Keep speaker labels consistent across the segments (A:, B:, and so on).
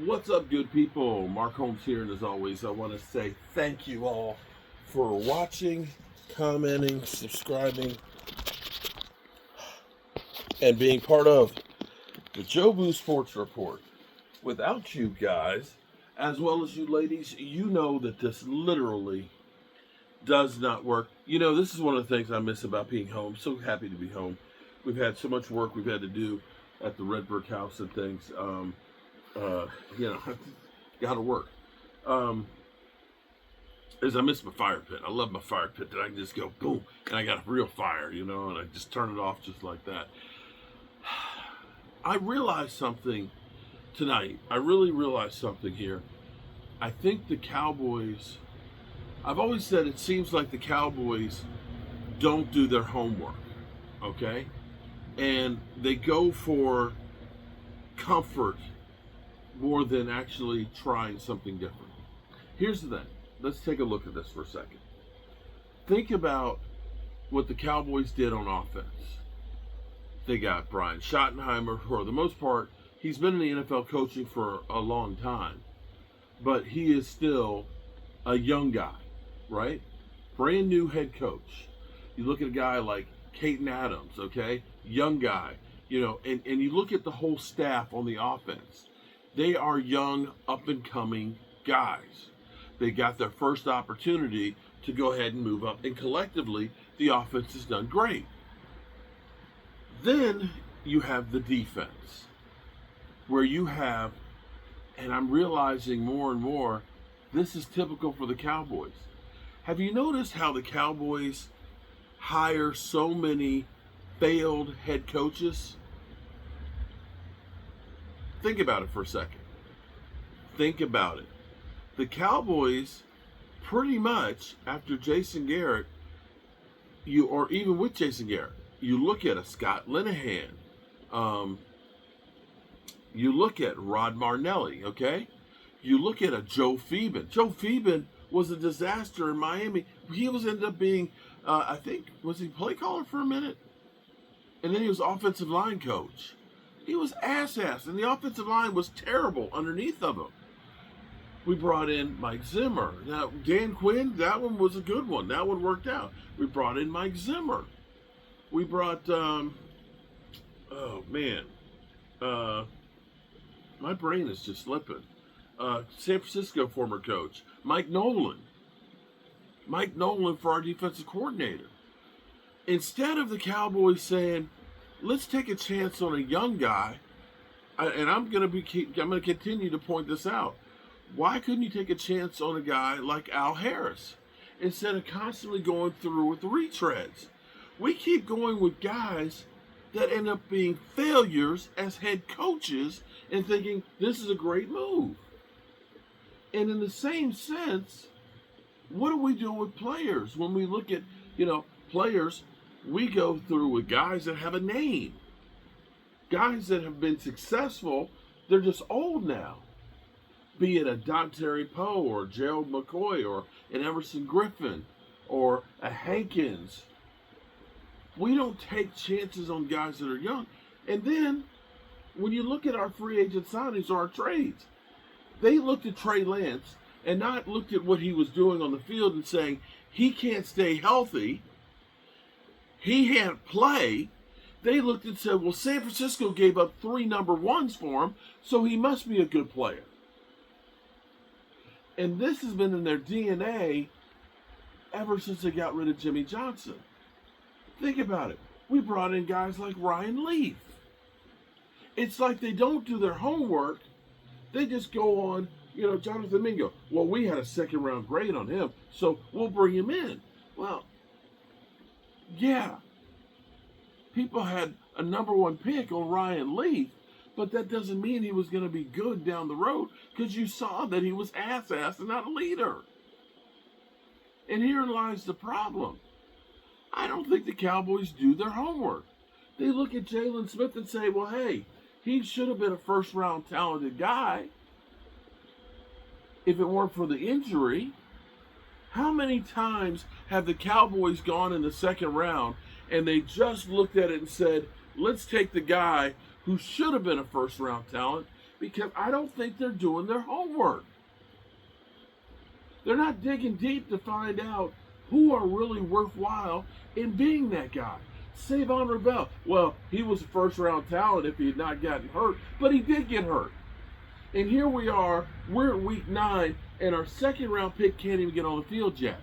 A: What's up, good people? Mark Holmes here, and as always, I want to say thank you all for watching, commenting, subscribing, and being part of the Joe Boo Sports Report. Without you guys, as well as you ladies, you know that this literally does not work. You know, this is one of the things I miss about being home. So happy to be home. We've had so much work we've had to do at the Red Brick House and things. You know, gotta work. Is I miss my fire pit. I love my fire pit that I can just go boom, and I got a real fire, you know, and I just turn it off just like that. I realized something tonight. I really realized something here. I think the Cowboys, I've always said it seems like the Cowboys don't do their homework, okay? And they go for comfort more than actually trying something different. Here's the thing. Let's take a look at this for a second. Think about what the Cowboys did on offense. They got Brian Schottenheimer. For the most part, he's been in the NFL coaching for a long time, but he is still a young guy, right? Brand new head coach. You look at a guy like Caton Adams, okay? Young guy, you know, and you look at the whole staff on the offense. They are young, up-and-coming guys. They got their first opportunity to go ahead and move up, and collectively, the offense has done great. Then you have the defense, where you have, and I'm realizing more and more, this is typical for the Cowboys. Have you noticed how the Cowboys hire so many failed head coaches? Think about it for a second. Think about it. The Cowboys, pretty much after Jason Garrett, or even with Jason Garrett, you look at a Scott Linehan, you look at Rod Marnelli, okay? You look at a Joe Phoeben. Joe Phoeben was a disaster in Miami. He ended up being, I think, was he play caller for a minute? And then he was offensive line coach. He was ass, and the offensive line was terrible underneath of him. We brought in Mike Zimmer. Now, Dan Quinn, that one was a good one. That one worked out. We brought in Mike Zimmer. We brought, my brain is just slipping. San Francisco former coach, Mike Nolan. Mike Nolan for our defensive coordinator. Instead of the Cowboys saying, let's take a chance on a young guy, and I'm going to continue to point this out. Why couldn't you take a chance on a guy like Al Harris instead of constantly going through with the retreads? We keep going with guys that end up being failures as head coaches and thinking this is a great move. And in the same sense, what are we doing with players? When we look at, players, we go through with guys that have a name. Guys that have been successful, they're just old now. Be it a Dontari Poe or Gerald McCoy or an Emerson Griffin or a Hankins. We don't take chances on guys that are young. And then, when you look at our free agent signings or our trades, they looked at Trey Lance and not looked at what he was doing on the field and saying, he can't stay healthy, he can't play. They looked and said, well, San Francisco gave up 3 number ones for him, so he must be a good player. And this has been in their DNA ever since they got rid of Jimmy Johnson. Think about it. We brought in guys like Ryan Leaf. It's like they don't do their homework. They just go on, Jonathan Mingo. Well, we had a 2nd round grade on him, so we'll bring him in. Well, yeah. People had a number 1 pick on Ryan Leaf, but that doesn't mean he was going to be good down the road because you saw that he was ass and not a leader. And herein lies the problem. I don't think the Cowboys do their homework. They look at Jalen Smith and say, well, hey, he should have been a 1st-round talented guy if it weren't for the injury. How many times have the Cowboys gone in the second round and they just looked at it and said, let's take the guy who should have been a first round talent, because I don't think they're doing their homework. They're not digging deep to find out who are really worthwhile in being that guy. Savon Rebel. Well, he was a first round talent if he had not gotten hurt, but he did get hurt. And here we are, we're at week 9, and our second round pick can't even get on the field yet.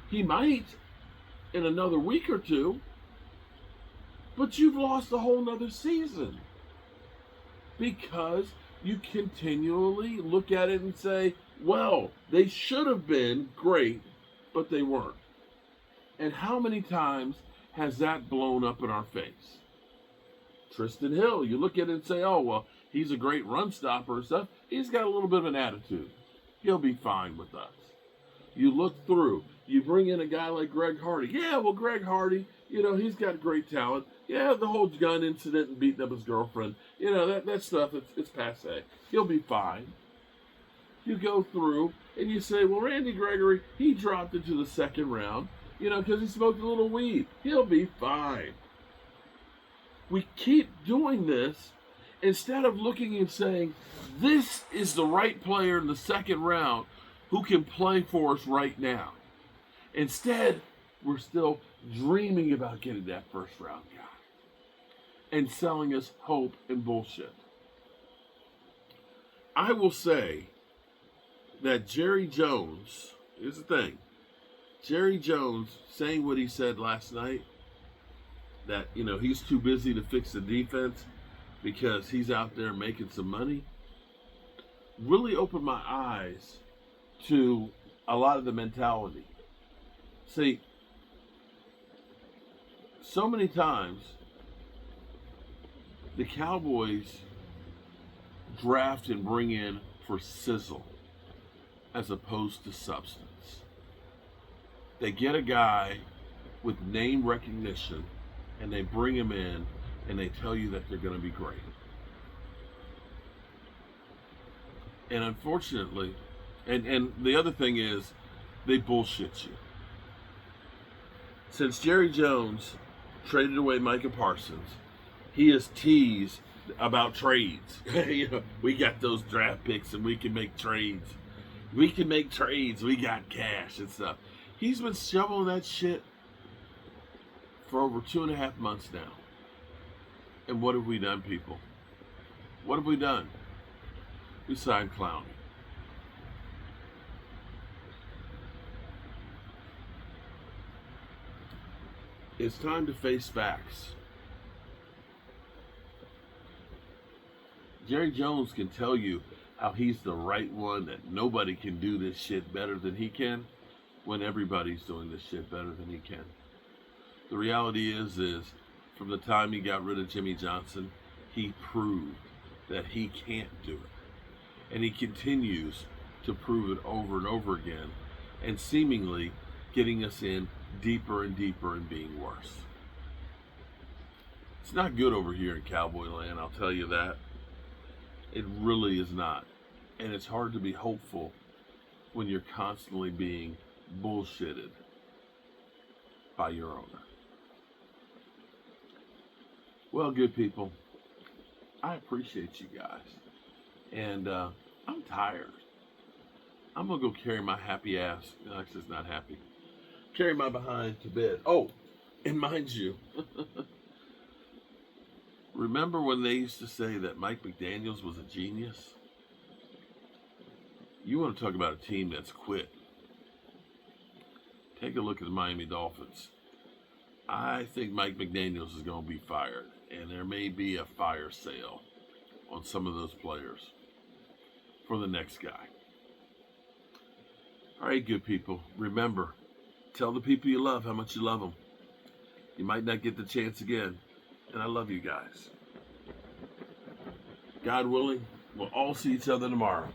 A: He might in another week or two, but you've lost a whole nother season because you continually look at it and say, well, they should have been great, but they weren't. And how many times has that blown up in our face? Tristan Hill, you look at it and say, oh, well, he's a great run stopper and stuff. He's got a little bit of an attitude. He'll be fine with us. You look through. You bring in a guy like Greg Hardy. Yeah, well, Greg Hardy, he's got great talent. Yeah, the whole gun incident and beating up his girlfriend, that stuff, it's passe. He'll be fine. You go through and you say, well, Randy Gregory, he dropped into the second round, because he smoked a little weed. He'll be fine. We keep doing this instead of looking and saying, this is the right player in the second round who can play for us right now. Instead, we're still dreaming about getting that first round guy and selling us hope and bullshit. I will say that Jerry Jones, here's the thing, Jerry Jones saying what he said last night, that, he's too busy to fix the defense because he's out there making some money, really opened my eyes to a lot of the mentality. See, so many times the Cowboys draft and bring in for sizzle as opposed to substance. They get a guy with name recognition and they bring him in and they tell you that they're going to be great. And unfortunately, and the other thing is, they bullshit you. Since Jerry Jones traded away Micah Parsons, he has teased about trades. We got those draft picks and we can make trades. We can make trades. We got cash and stuff. He's been shoveling that shit for over 2.5 months now. And what have we done, people? What have we done? We signed Clowney. It's time to face facts. Jerry Jones can tell you how he's the right one, that nobody can do this shit better than he can, when everybody's doing this shit better than he can. The reality is from the time he got rid of Jimmy Johnson, he proved that he can't do it. And he continues to prove it over and over again, and seemingly getting us in deeper and deeper and being worse. It's not good over here in Cowboy land, I'll tell you that. It really is not. And it's hard to be hopeful when you're constantly being bullshitted by your owner. Well, good people, I appreciate you guys. And I'm tired. I'm going to go carry my happy ass. No, actually, it's not happy. Carry my behind to bed. Oh, and mind you, remember when they used to say that Mike McDaniels was a genius? You want to talk about a team that's quit. Take a look at the Miami Dolphins. I think Mike McDaniels is going to be fired, and there may be a fire sale on some of those players for the next guy. All right, good people, remember, tell the people you love how much you love them. You might not get the chance again, and I love you guys. God willing, we'll all see each other tomorrow.